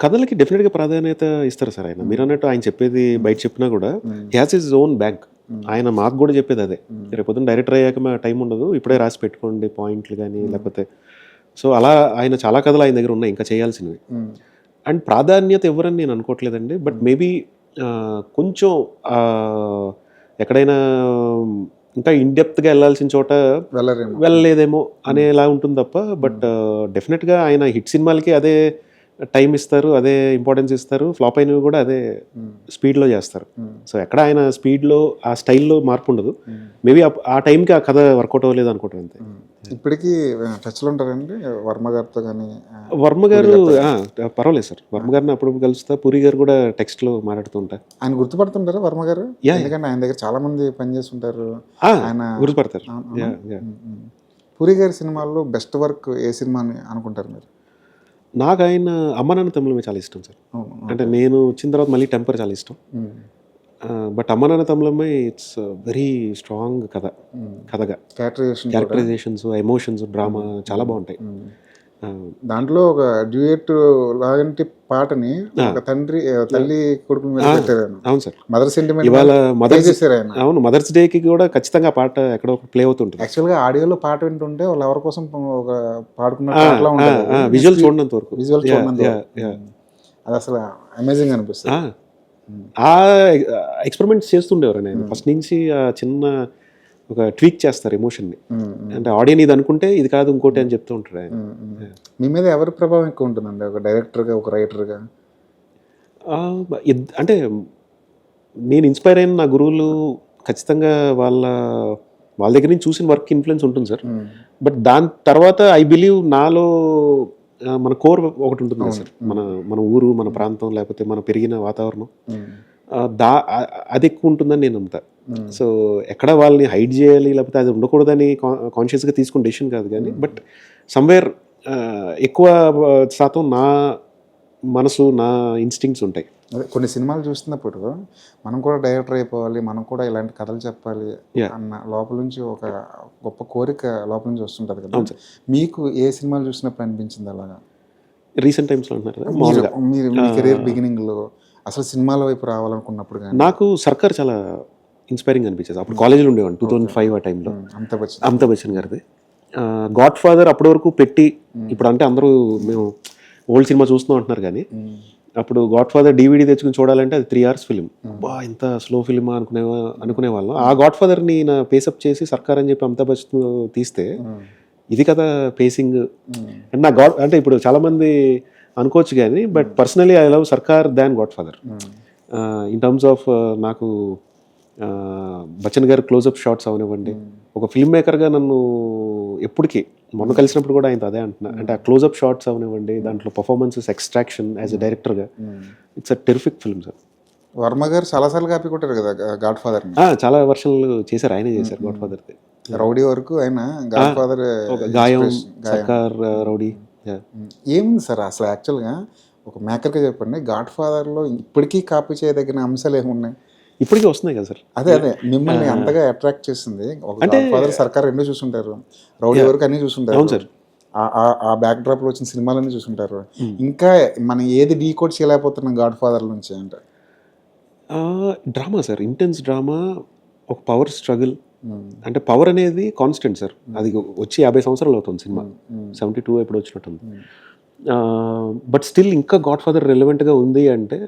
కథలకి డెఫినెట్గా ప్రాధాన్యత ఇస్తారు సార్ ఆయన. మీరు అన్నట్టు ఆయన చెప్పేది బయట చెప్పినా కూడా హ్యాస్ హిజ్ ఓన్ బ్యాంక్. ఆయన మాకు కూడా చెప్పేది అదే, రేపొద్దున డైరెక్టర్ అయ్యాక మా టైం ఉండదు, ఇప్పుడే రాసి పెట్టుకోండి పాయింట్లు కానీ లేకపోతే. సో అలా ఆయన చాలా కథలు ఆయన దగ్గర ఉన్నాయి ఇంకా చేయాల్సినవి. అండ్ ప్రాధాన్యత ఎవరని నేను అనుకోవట్లేదండి, బట్ మేబీ కొంచెం ఎక్కడైనా ఇంకా ఇన్డెప్త్గా వెళ్ళాల్సిన చోట వెళ్ళలేదేమో అనేలా ఉంటుంది తప్ప. బట్ డెఫినెట్గా ఆయన హిట్ సినిమాలకి అదే టైం ఇస్తారు, అదే ఇంపార్టెన్స్ ఇస్తారు, ఫ్లాప్ అయినవి కూడా అదే స్పీడ్లో చేస్తారు. సో ఎక్కడ ఆయన స్పీడ్లో ఆ స్టైల్లో మార్పు ఉండదు. మేబీ ఆ టైంకి ఆ కథ వర్కౌట్ అవ్వలేదు అనుకోవటం అంతే. ఇప్పటికీ టచ్లో ఉంటారండి వర్మ గారితో కానీ? వర్మ గారు పర్వాలేదు సార్, వర్మ గారిని అప్పుడప్పుడు కలుస్తా. పూరి గారు కూడా టెక్స్ట్లో మాట్లాడుతూ ఉంటారు. ఆయన గుర్తుపడుతుంటారా వర్మ గారు? ఎందుకంటే ఆయన దగ్గర చాలా మంది పనిచేస్తుంటారు, ఆయన గుర్తుపడతారు. పూరి గారి సినిమాల్లో బెస్ట్ వర్క్ ఏ సినిమా అని అనుకుంటారు మీరు? నాకు ఆయన అమ్మ నాన్న తమిళమే చాలా ఇష్టం సార్. అంటే నేను వచ్చిన తర్వాత మళ్ళీ టెంపర్ చాలా ఇష్టం. బట్ అమ్మ నాన్న తమిళమే ఇట్స్ వెరీ స్ట్రాంగ్ కథగా క్యారెక్టరైజేషన్స్, ఎమోషన్స్, డ్రామా చాలా బాగుంటాయి. దాంట్లో ఒక డ్యూయట్ లాంటి పాటని ఒక తల్లి కొడుకు మీద పెట్టారు. అవును సార్, మదర్ సెంటిమెంట్. ఇవాళ అవును, మదర్స్ డేకి కూడా ఖచ్చితంగా పాట ఎక్కడో ప్లే అవుతుంటుంది. యాక్చువల్గా ఆడియోలో పాట వింటుంటే వాళ్ళు ఎవరి కోసం ఒక పాడుకున్న విజువల్ చూడనంత వరకు అది అసలు అమేజింగ్ అనిపిస్తుంది. ఆ ఎక్స్పెరిమెంట్స్ చేస్తుండేవారు నేను ఫస్ట్ నుంచి. చిన్న ఒక ట్వీక్ చేస్తారు ఎమోషన్ని, అంటే ఆడియన్ ఇది అనుకుంటే ఇది కాదు ఇంకోటి అని చెప్తూ ఉంటారు ఆయన. మీ మీద ఎవరి ప్రభావం ఎక్కువ ఉంటుందండి, ఒక డైరెక్టర్గా, ఒక రైటర్గా? అంటే నేను ఇన్స్పైర్ అయిన నా గురువులు ఖచ్చితంగా వాళ్ళ దగ్గర నుంచి చూసిన వర్క్ ఇన్ఫ్లుయెన్స్ ఉంటుంది సార్. బట్ దాని తర్వాత ఐ బిలీవ్ నాలో మన కోర్ ఒకటి ఉంటుంది కదా సార్, మన ఊరు, మన ప్రాంతం, లేకపోతే మన పెరిగిన వాతావరణం, అది ఎక్కువ ఉంటుందని నేను నమ్ముతా. సో ఎక్కడ వాళ్ళని హైడ్ చేయాలి లేకపోతే అది ఉండకూడదని కాన్షియస్గా తీసుకున్న డెసిషన్ కాదు, కానీ బట్ సమ్వేర్ ఎక్కువ శాతం నా మనసు, నా ఇన్స్టింక్ట్స్ ఉంటాయి. అదే కొన్ని సినిమాలు చూస్తున్నప్పుడు మనం కూడా డైరెక్టర్ అయిపోవాలి, మనం కూడా ఇలాంటి కథలు చెప్పాలి అన్న లోపల నుంచి ఒక గొప్ప కోరిక లోపల నుంచి వస్తుంటుంది కదా. మీకు ఏ సినిమాలు చూసినప్పుడు అనిపించింది అలాగా? రీసెంట్ టైమ్స్లో అంటున్నారు మీరు మీ కెరీర్ బిగినింగ్లో అసలు సినిమాల వైపు రావాలనుకున్నప్పుడు? కానీ నాకు సర్కార్ చాలా ఇన్స్పైరింగ్ అనిపించేది. అప్పుడు కాలేజీలో ఉండేవాడు 2005 ఆ టైంలో. అమితాబ్ బచ్చన్ గారిది గాడ్ ఫాదర్ అప్పటి వరకు పెట్టి, ఇప్పుడు అంటే అందరూ మేము ఓల్డ్ సినిమా చూస్తున్నాం అంటున్నారు, కానీ అప్పుడు గాడ్ ఫాదర్ DVD తెచ్చుకుని చూడాలంటే అది 3 hours ఫిలిం. బా ఇంత స్లో ఫిలిమా అనుకునే వాళ్ళం. ఆ గాడ్ ఫాదర్ని నా పేసప్ చేసి సర్కార్ అని చెప్పి అమితాబ్ బచ్చన్ తీస్తే ఇది కదా పేసింగ్. అండ్ నా అంటే ఇప్పుడు చాలా మంది అనుకోవచ్చు కానీ, బట్ పర్సనలీ ఐ లవ్ సర్కార్ దాన్ God father. In terms of నాకు బచ్చన్ గారు క్లోజప్ షాట్స్ అవనివ్వండి, ఒక ఫిల్మ్ మేకర్గా నన్ను ఎప్పటికీ మొన్న కలిసినప్పుడు కూడా ఆయన అదే అంటున్నా, అంటే ఆ క్లోజప్ షాట్స్ అవనివ్వండి, దాంట్లో పర్ఫార్మెన్సెస్, ఎక్స్ట్రాక్షన్ యాజ్ ఎ డైరెక్టర్గా it's a terrific film sir. Varma గారు చాలాసార్లు కాపీ కొట్టారు కదా గాడ్ ఫాదర్ని. చాలా వర్షన్లు చేశారు, ఆయనే చేశారు గాడ్ ఫాదర్ది. రౌడీ వరకు ఆయన గాడ్ ఫాదర్ ఒక గాయం, సర్కార్, రౌడీ. ఏముంది సార్ అసలు యాక్చువల్గా ఒక మేకర్గా చెప్పండి, గాడ్ ఫాదర్లో ఇప్పటికీ కాపీ చేయదగిన అంశాలు ఏమున్నాయి? ఇప్పటికీ వస్తున్నాయి కదా సార్. అదే మిమ్మల్ని అంతగా అట్రాక్ట్ చేస్తుంది. ఒక గాడ్ ఫాదర్, సర్కార్ రెండు చూసుంటారు, రౌడీ వరకు అన్ని చూసుంటారు. అవును సార్. ఆ బ్యాక్ డ్రాప్ లో వచ్చిన సినిమాలన్నీ చూసుంటారు. ఇంకా మనం ఏది డీకోడ్ చేయలేకపోతున్నాం గాడ్ ఫాదర్ నుంచి అంటే? డ్రామా సార్, ఇంటెన్స్ డ్రామా, ఒక పవర్ స్ట్రగుల్. అంటే పవర్ అనేది కాన్స్టెంట్ సార్. అది వచ్చి 50 సంవత్సరాలు అవుతుంది సినిమా, 72 ఎప్పుడు వచ్చినట్టుంది. బట్ స్టిల్ ఇంకా గాడ్ ఫాదర్ రెలవెంట్గా ఉంది అంటే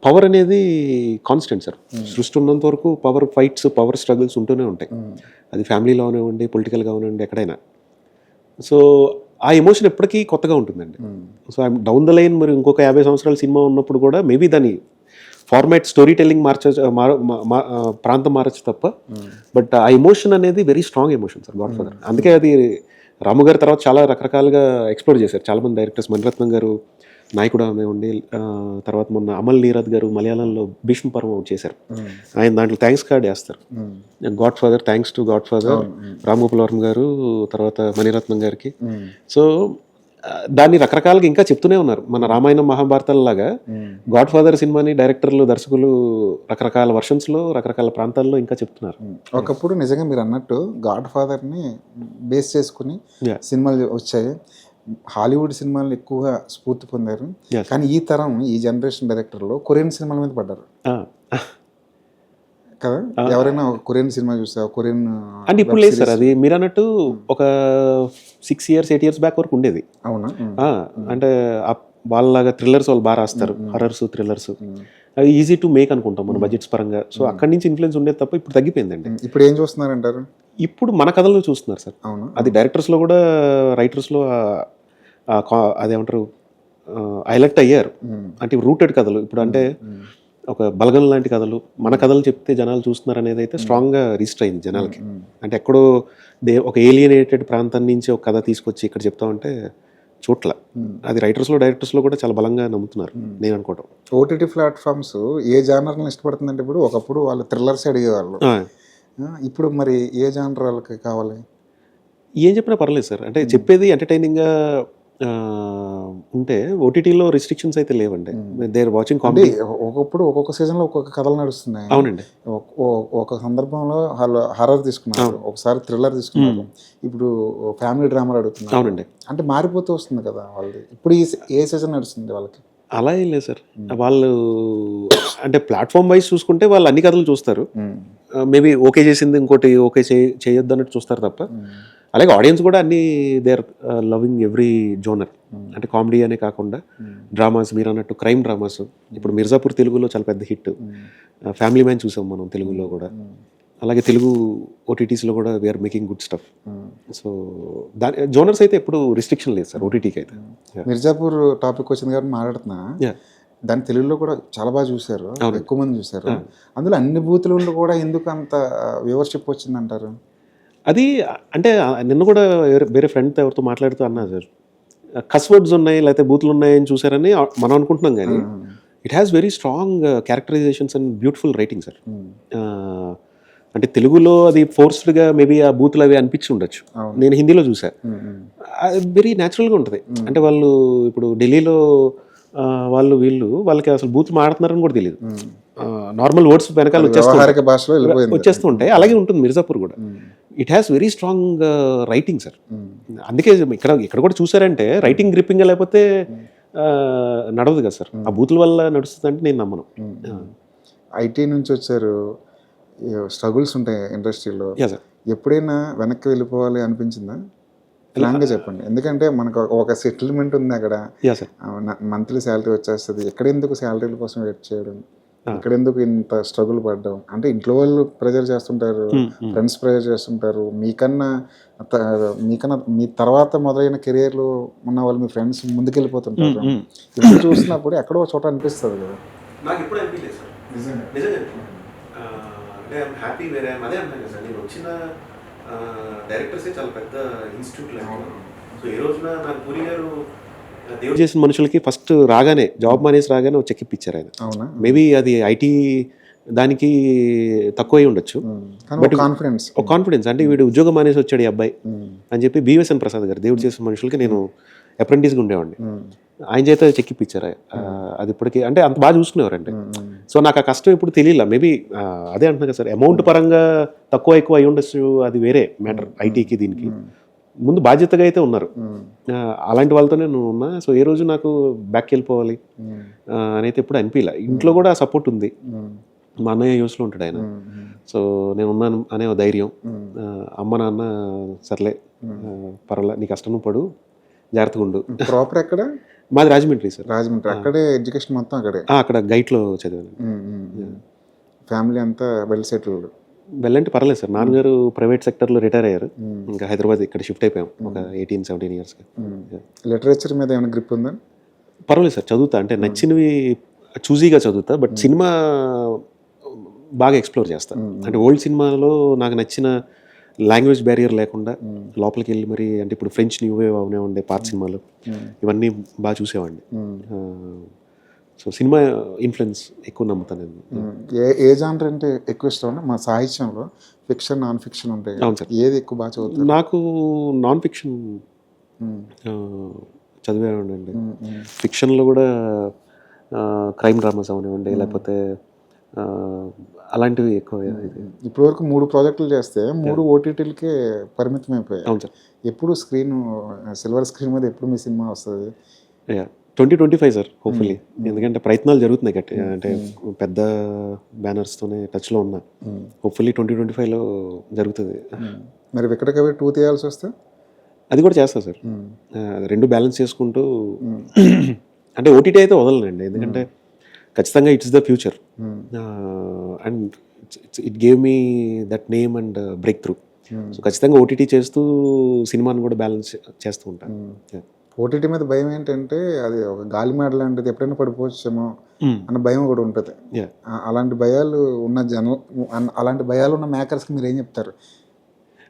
పవర్ అనేది కాన్స్టెంట్ సార్. సృష్టి ఉన్నంత వరకు పవర్ ఫైట్స్, పవర్ స్ట్రగుల్స్ ఉంటూనే ఉంటాయి. అది ఫ్యామిలీలో అవనివ్వండి, పొలిటికల్గా అవనివ్వండి, ఎక్కడైనా. సో ఆ ఎమోషన్ ఎప్పటికీ కొత్తగా ఉంటుందండి. So I'm down the line మరి ఇంకొక 50 సంవత్సరాల సినిమా ఉన్నప్పుడు కూడా మేబీ దాని ఫార్మాట్, స్టోరీ టెల్లింగ్ ప్రాంతం మారచ్చు తప్ప, బట్ ఆ ఎమోషన్ అనేది very strong emotion sir God father. అందుకే అది రాము గారి తర్వాత చాలా రకరకాలుగా ఎక్స్ప్లోర్ చేశారు చాలామంది డైరెక్టర్స్. మణిరత్నం గారు నాయకుడు ఉండి, తర్వాత మొన్న అమల్ నీరద్ గారు మలయాళంలో భీష్మ పర్వం ఒకటి చేశారు. ఆయన దాంట్లో థ్యాంక్స్ కార్డ్ వేస్తారు, God father, thanks to God father, Ram Gopal Varma గారు, తర్వాత మణిరత్నం గారికి. సో దాన్ని రకరకాలుగా ఇంకా చెప్తూనే ఉన్నారు. మన రామాయణం మహాభారతాలలాగా గాడ్ ఫాదర్ సినిమాని డైరెక్టర్లు, దర్శకులు రకరకాల వర్షన్స్లో, రకరకాల ప్రాంతాల్లో ఇంకా చెప్తున్నారు. ఒకప్పుడు నిజంగా మీరు అన్నట్టు గాడ్ ఫాదర్ని బేస్ చేసుకుని సినిమాలు వచ్చాయి. హాలీవుడ్ సినిమాలు ఎక్కువగా స్ఫూర్తి పొందారు. కానీ ఈ తరం, ఈ జనరేషన్ డైరెక్టర్లు కొరియన్ సినిమాల మీద పడ్డారు కదా. ఎవరైనా కొరియన్ సినిమా చూసావు? కొరియన్ అంటే ఇప్పుడు లేదు సార్. అది మీరు అన్నట్టు ఒక 6 years 8 years బ్యాక్ వరకు ఉండేది. అవునా? అంటే వాళ్ళలాగా థ్రిల్లర్స్ వాళ్ళు బాగా రాస్తారు, హర్రర్స్, థ్రిల్లర్స్. అవి ఈజీ టు మేక్ అనుకుంటాం మన బడ్జెట్స్ పరంగా. సో అక్కడి నుంచి ఇన్ఫ్లుయెన్స్ ఉండేది తప్ప ఇప్పుడు తగ్గిపోయిందండి. ఇప్పుడు ఏం చూస్తున్నారంటారు? ఇప్పుడు మన కథలు చూస్తున్నారు సార్. అవును. అది డైరెక్టర్స్లో కూడా, రైటర్స్లో అదేమంటారు, హైలైట్ అయ్యారు. అంటే రూటెడ్ కథలు ఇప్పుడు, అంటే ఒక బలగం లాంటి కథలు, మన కథలు చెప్తే జనాలు చూస్తున్నారు అనేది అయితే స్ట్రాంగ్గా రిజిస్టర్ అయింది జనాలకి. అంటే ఎక్కడో ఒక ఏలియనేటెడ్ ప్రాంతం నుంచి ఒక కథ తీసుకొచ్చి ఇక్కడ చెప్తామంటే చోట్ల అది రైటర్స్లో, డైరెక్టర్స్లో కూడా చాలా బలంగా నమ్ముతున్నారు నేను అనుకోవటం. ఓటీటీ ప్లాట్ఫామ్స్ ఏ జానర్ని ఇష్టపడుతుందంటే ఇప్పుడు ఒకప్పుడు వాళ్ళు థ్రిల్లర్స్ అడిగేవాళ్ళు, ఇప్పుడు మరి ఏ జానర్ వాళ్ళకి కావాలి? ఏం చెప్పినా పర్లేదు సార్. అంటే చెప్పేది ఎంటర్టైనింగ్గా ఉంటే ఓటీటీలో రిస్ట్రిక్షన్స్ అయితే లేవండి. They are watching comedy. ఒకప్పుడు ఒక్కొక్క సీజన్లో ఒక్కొక్క కథలు నడుస్తున్నాయి. అవునండి. ఒక సందర్భంలో వాళ్ళు హర్రర్ తీసుకున్నారు, ఒకసారి థ్రిల్లర్ తీసుకున్నారు, ఇప్పుడు ఫ్యామిలీ డ్రామాలు అడుగుతున్నారు. అవునండి. అంటే మారిపోతూ వస్తుంది కదా వాళ్ళది. ఇప్పుడు ఏ సీజన్ నడుస్తుంది వాళ్ళకి? అలా ఏం లేదు సార్. వాళ్ళు అంటే ప్లాట్ఫామ్ వైజ్ చూసుకుంటే వాళ్ళు అన్ని కథలు చూస్తారు. మేబీ ఓకే చేసింది ఇంకోటి ఓకే చేయొద్దు అన్నట్టు చూస్తారు తప్ప, అలాగే ఆడియన్స్ కూడా అన్ని they are loving every genre. అంటే కామెడీ అనే కాకుండా డ్రామాస్, మీరు అన్నట్టు క్రైమ్ డ్రామాస్. ఇప్పుడు మిర్జాపూర్ తెలుగులో చాలా పెద్ద హిట్, ఫ్యామిలీ మ్యాన్ చూసాం మనం తెలుగులో కూడా. అలాగే తెలుగు ఓటీటీస్లో కూడా we're making good stuff. So దాని జోనర్స్ అయితే ఎప్పుడు రిస్ట్రిక్షన్ లేదు సార్ ఓటీటీకి అయితే. మిర్జాపూర్ టాపిక్ వచ్చింది కాబట్టి మాట్లాడుతున్నా, దాని తెలుగులో కూడా చాలా బాగా చూశారు, ఎక్కువ మంది చూశారు. అందులో అన్ని బూతులు కూడా ఎందుకు అంత వ్యూవర్షిప్ వచ్చిందంటారు? అది అంటే నిన్న కూడా వేరే ఫ్రెండ్తో ఎవరితో మాట్లాడుతూ అన్నా సార్, కస్ వర్డ్స్ ఉన్నాయి లేకపోతే బూతులు ఉన్నాయని చూసారని మనం అనుకుంటున్నాం, కానీ it has very strong characterisations and beautiful writing sir. అంటే తెలుగులో అది ఫోర్స్డ్గా మేబీ ఆ బూతులు అవి అనిపించి ఉండొచ్చు, నేను హిందీలో చూసా. వెరీ న్యాచురల్గా ఉంటుంది. అంటే వాళ్ళు ఇప్పుడు ఢిల్లీలో వాళ్ళకి అసలు బూతులు మాడుతున్నారని కూడా తెలియదు. నార్మల్ వర్డ్స్ వెనకాల వచ్చేస్తూ ఉంటాయి. అలాగే ఉంటుంది మిర్జాపూర్ కూడా. It has very strong writing sir. అందుకే ఇక్కడ కూడా చూసారంటే రైటింగ్ గ్రిప్పింగ్ లేకపోతే నడవదు కదా సార్. ఆ బూతుల వల్ల నడుస్తుంది అంటే నేను నమ్మను. ఐటీ నుంచి వచ్చారు, స్ట్రగుల్స్ ఉంటాయి ఇండస్ట్రీలో. ఎప్పుడైనా వెనక్కి వెళ్ళిపోవాలి అనిపించిందా? ప్లాన్గా చెప్పండి. ఎందుకంటే మనకు ఒక సెటిల్మెంట్ ఉంది అక్కడ, మంత్లీ శాలరీ వచ్చేస్తుంది. ఎక్కడెందుకు శాలరీల కోసం వెయిట్ చేయడం, ఎక్కడెందుకు ఇంత స్ట్రగుల్ పడ్డాం? అంటే ఇంట్లో వాళ్ళు ప్రెజర్ చేస్తుంటారు, ఫ్రెండ్స్ ప్రెజర్ చేస్తుంటారు, మీకన్నా మీ తర్వాత మొదలైన కెరియర్లో ఉన్న వాళ్ళు, మీ ఫ్రెండ్స్ ముందుకెళ్ళిపోతుంటారు. ఇప్పుడు చూసినప్పుడు ఎక్కడో చోట అనిపిస్తుంది కదా, నాకు ఎప్పుడు అనిపించలేదు సార్, నిజంగా. అంటే ఐఎమ్ హ్యాపీ వేరే అదే అంటాను కదా సార్, నేను వచ్చిన డైరెక్టర్సే చాలా పెద్ద ఇన్స్టిట్యూట్ లాంటి. సో ఈ రోజున నాకు పూరి గారు దేవుడు చేసిన మనుషులకి ఫస్ట్ రాగానే జాబ్ మానేసి రాగానే ఒక చెక్ ఇప్పించారు ఆయన. అవునా? మేబీ అది ఐటీ దానికి తక్కువ అయి ఉండొచ్చు, బట్ ఒక కాన్ఫిడెన్స్ అంటే వీడు ఉద్యోగం మానేసి వచ్చాడు ఈ అబ్బాయి అని చెప్పి బివిఎస్ఎన్ ప్రసాద్ గారు దేవుడు చేసిన మనుషులకి నేను అప్రెంటిస్గా ఉండేవాడిని, ఆయన చేత చెక్ ఇప్పించారు. అది ఇప్పటికీ అంటే అంత బాగా చూసుకునేవారంటే. సో నాకు ఆ కష్టం ఇప్పుడు తెలియలా. మేబీ అదే అంటున్నా కదా సార్, అమౌంట్ పరంగా తక్కువ ఎక్కువ అయి ఉండొచ్చు, అది వేరే మ్యాటర్. ఐటీకి దీనికి ముందు బాధ్యతగా అయితే ఉన్నారు, అలాంటి వాళ్ళతో నేను ఉన్నా. సో ఏ రోజు నాకు బ్యాక్ వెళ్ళిపోవాలి అని అయితే ఎప్పుడు అనిపించలే. ఇంట్లో కూడా సపోర్ట్ ఉంది, మా అన్నయ్య యూస్లో ఉంటాడు ఆయన, సో నేను ఉన్నాను అనే ధైర్యం. అమ్మ నాన్న సర్లే పర్వాలే, నీ కష్టం పడు, జాగ్రత్తగా ఉండు. ప్రాపర్ ఎక్కడ? మాది రాజమండ్రి సార్. రాజమండ్రి. అక్కడే ఎడ్యుకేషన్ మొత్తం అక్కడే? అక్కడ గైట్లో చదివాను. ఫ్యామిలీ అంతా వెల్ సెటిల్డ్? వెళ్ళంటే పర్లేదు సార్, నాన్నగారు ప్రైవేట్ సెక్టర్లో రిటైర్ అయ్యారు, ఇంకా హైదరాబాద్ ఇక్కడ షిఫ్ట్ అయిపోయాం ఒక 18-17 ఇయర్స్కి. లిటరేచర్ మీద ఏమైనా గ్రిప్ ఉందా? పర్వాలేదు సార్, చదువుతా. అంటే నచ్చినవి చూజీగా చదువుతా, బట్ సినిమా బాగా ఎక్స్ప్లోర్ చేస్తాను. అంటే ఓల్డ్ సినిమాలో నాకు నచ్చిన లాంగ్వేజ్ బ్యారియర్ లేకుండా లోపలికి వెళ్ళి మరి, అంటే ఇప్పుడు ఫ్రెంచ్ న్యూ వేవ్ అవనే ఉండే పాత సినిమాలు, ఇవన్నీ బాగా చూసేవాడిని. సో సినిమా ఇన్ఫ్లుయెన్స్ ఎక్కువ నమ్ముతాను నేను. ఏ జానర్ అంటే ఎక్కువ ఇష్టం? మా సాహిత్యంలో ఫిక్షన్, నాన్ ఫిక్షన్ ఉంటాయి. అవును సార్. ఏది ఎక్కువ బాగా చదువుతారు? నాకు నాన్ ఫిక్షన్ చదివేవాడిని. ఫిక్షన్లో కూడా క్రైమ్ డ్రామాస్ అవనివ్వండి, లేకపోతే అలాంటివి ఎక్కువ. ఇప్పటివరకు 3 ప్రాజెక్టులు చేస్తే 3 ఓటీటీలకే పరిమితం అయిపోయాయి. అవును సార్. ఎప్పుడు స్క్రీన్ సిల్వర్ స్క్రీన్ మీద ఎప్పుడు మీ సినిమా వస్తుంది? 2025 సార్, హోప్ఫుల్లీ. ఎందుకంటే ప్రయత్నాలు జరుగుతున్నాయి గట్టి, అంటే పెద్ద బ్యానర్స్తోనే టచ్లో ఉన్నా. హోప్ఫుల్లీ 2025లో జరుగుతుంది. మరి ఎక్కడికవి 2 తీయాల్సి వస్తే అది కూడా చేస్తా సార్. రెండు బ్యాలెన్స్ చేసుకుంటూ, అంటే ఓటీటీ అయితే వదలనండి, ఎందుకంటే ఖచ్చితంగా it's the future and it gave me that name and break through. So ఖచ్చితంగా ఓటీటీ చేస్తూ సినిమాని కూడా బ్యాలెన్స్ చేస్తూ ఉంటాను. ఓటీటీ మీద భయం ఏంటంటే అది ఒక గాలి మేడ లాంటిది, ఎప్పుడైనా పడిపోవచ్చేమో అన్న భయం కూడా ఉంటుంది. అలాంటి భయాలు ఉన్న మేకర్స్కి మీరు ఏం చెప్తారు?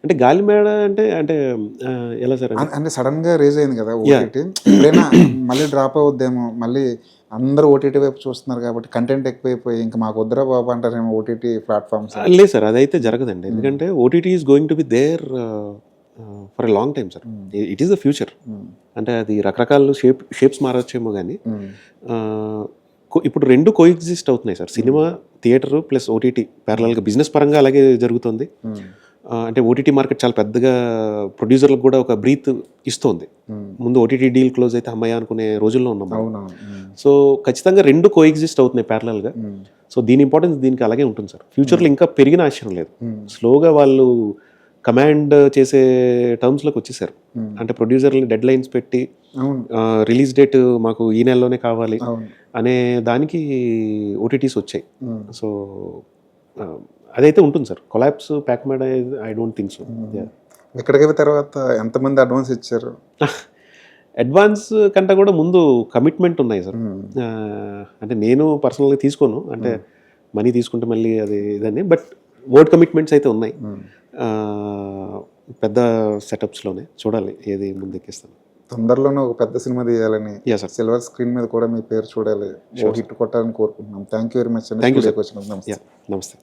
అంటే గాలి మేడ అంటే అంటే ఎలా సార్? అంటే సడన్ గా రేజ్ అయింది కదా ఓటీటీ, ఎప్పుడైనా మళ్ళీ డ్రాప్ అవుద్దేమో, మళ్ళీ అందరూ ఓటీటీ వైపు చూస్తున్నారు కాబట్టి కంటెంట్ ఎక్కువైపోయి ఇంకా మాకు వద్దురా బాబు అంటారేమో ఓటీటీ ప్లాట్ఫామ్స్. లేదు సార్, అదైతే జరగదండి. ఎందుకంటే OTT is going to be there for a long time sir. It is the future. అంటే అది రకరకాల షేప్స్ మారొచ్చేమో కానీ ఇప్పుడు రెండు కోఎగ్జిస్ట్ అవుతున్నాయి sir. Cinema, theatre plus OTT ప్యారలల్గా బిజినెస్ పరంగా అలాగే జరుగుతుంది. అంటే ఓటీటీ మార్కెట్ చాలా పెద్దగా ప్రొడ్యూసర్లకు కూడా ఒక బ్రీత్ ఇస్తుంది. ముందు ఓటీటీ డీల్ క్లోజ్ అయితే అమ్మాయి అనుకునే రోజుల్లో ఉన్నాం. సో ఖచ్చితంగా రెండు కోఎగ్జిస్ట్ అవుతున్నాయి ప్యారలల్గా. సో దీని ఇంపార్టెన్స్ దీనికి అలాగే ఉంటుంది సార్. ఫ్యూచర్లో ఇంకా పెరిగిన ఆశ్చర్యం లేదు. స్లోగా వాళ్ళు కమాండ్ చేసే టర్మ్స్లోకి వచ్చేసారు. అంటే ప్రొడ్యూసర్ని డెడ్ లైన్స్ పెట్టి రిలీజ్ డేట్ మాకు ఈ నెలలోనే కావాలి అనే దానికి ఓటీటీస్ వచ్చాయి. సో అదైతే ఉంటుంది సార్. కొలాప్స్ ప్యాక్ మేడ ఐ డోంట్ థింక్ సో. ఎక్కడికి తర్వాత ఎంతమంది అడ్వాన్స్ ఇచ్చారు? అడ్వాన్స్ కంటే కూడా ముందు కమిట్మెంట్ ఉన్నాయి సార్. అంటే నేను పర్సనల్గా తీసుకోను, అంటే మనీ తీసుకుంటే మళ్ళీ అది ఇదని, బట్ వర్డ్ కమిట్మెంట్స్ అయితే ఉన్నాయి. పెద్ద సెటప్స్లోనే చూడాలి ఏది ముందుకెస్తాను. తొందరలోనే ఒక పెద్ద సినిమా తీయాలని, సిల్వర్ స్క్రీన్ మీద కూడా మీ పేరు చూడాలి, హిట్ కొట్టాలని కోరుకుంటున్నాం. Thank you very much. Thank you sir. నమస్తే.